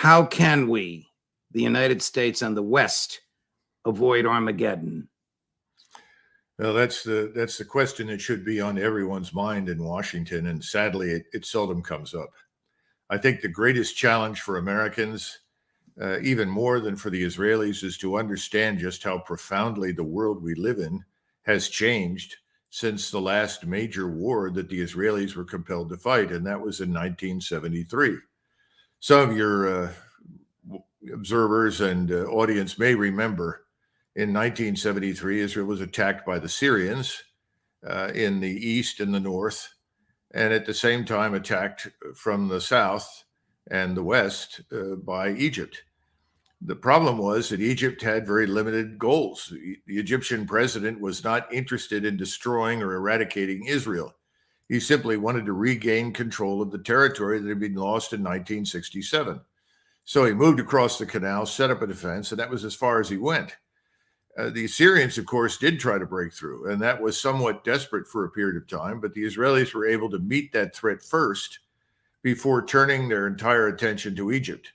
how can we, the United States and the West, avoid Armageddon? Well, that's the question that should be on everyone's mind in Washington, and sadly, it seldom comes up. I think the greatest challenge for Americans, even more than for the Israelis, is to understand just how profoundly the world we live in has changed since the last major war that the Israelis were compelled to fight, and that was in 1973. Some of your observers and audience may remember in 1973, Israel was attacked by the Syrians in the east and the north, and at the same time attacked from the south and the west by Egypt. The problem was that Egypt had very limited goals. The Egyptian president was not interested in destroying or eradicating Israel. He simply wanted to regain control of the territory that had been lost in 1967. So he moved across the canal, set up a defense, and that was as far as he went. The Syrians, of course, did try to break through, and that was somewhat desperate for a period of time, but the Israelis were able to meet that threat first before turning their entire attention to Egypt.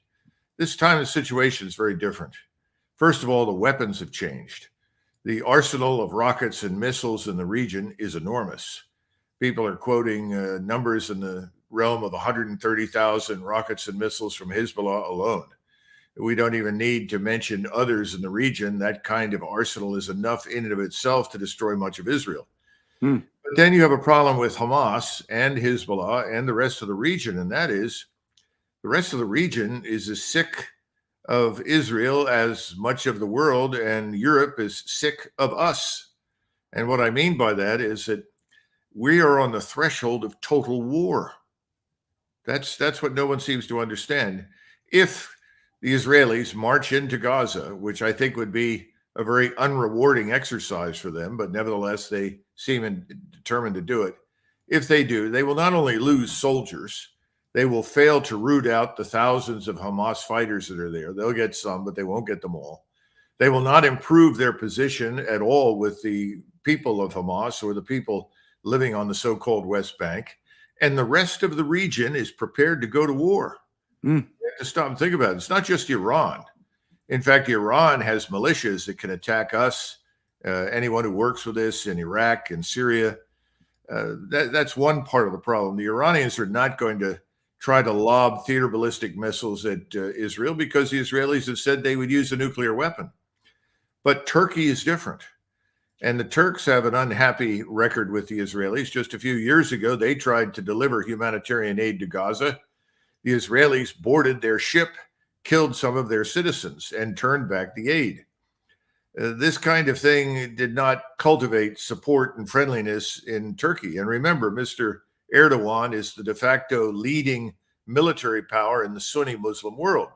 This time the situation is very different. First of all, the weapons have changed. The arsenal of rockets and missiles in the region is enormous. People are quoting numbers in the realm of 130,000 rockets and missiles from Hezbollah alone. We don't even need to mention others in the region. That kind of arsenal is enough in and of itself to destroy much of Israel. But then you have a problem with Hamas and Hezbollah and the rest of the region, and that is the rest of the region is as sick of Israel as much of the world, and Europe is sick of us. And what I mean by that is that we are on the threshold of total war. That's what no one seems to understand. If the Israelis march into Gaza, which I think would be a very unrewarding exercise for them, but nevertheless, they seem determined to do it. If they do, they will not only lose soldiers, they will fail to root out the thousands of Hamas fighters that are there. They'll get some, but they won't get them all. They will not improve their position at all with the people of Hamas or the people living on the so-called West Bank. And the rest of the region is prepared to go to war. You have to stop and think about it. It's not just Iran. In fact, Iran has militias that can attack us, anyone who works with us in Iraq and Syria. That's one part of the problem. The Iranians are not going to try to lob theater ballistic missiles at Israel because the Israelis have said they would use a nuclear weapon. But Turkey is different. And the Turks have an unhappy record with the Israelis. Just a few years ago, they tried to deliver humanitarian aid to Gaza. The Israelis boarded their ship, killed some of their citizens, and turned back the aid. This kind of thing did not cultivate support and friendliness in Turkey. And remember, Mr. Erdogan is the de facto leading military power in the Sunni Muslim world.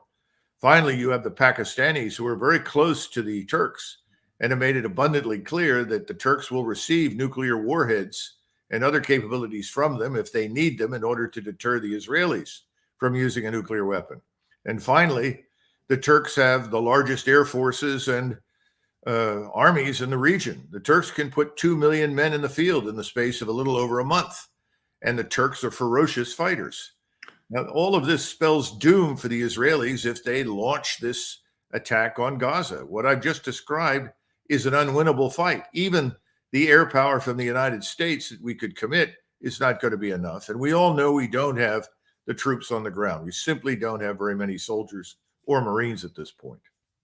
Finally, you have the Pakistanis who are very close to the Turks and have made it abundantly clear that the Turks will receive nuclear warheads and other capabilities from them if they need them in order to deter the Israelis from using a nuclear weapon. And finally, the Turks have the largest air forces and armies in the region. The Turks can put 2 million men in the field in the space of a little over a month. And the Turks are ferocious fighters. Now, all of this spells doom for the Israelis if they launch this attack on Gaza. What I've just described is an unwinnable fight. Even the air power from the United States that we could commit is not going to be enough. And we all know we don't have the troops on the ground. We simply don't have very many soldiers or Marines at this point.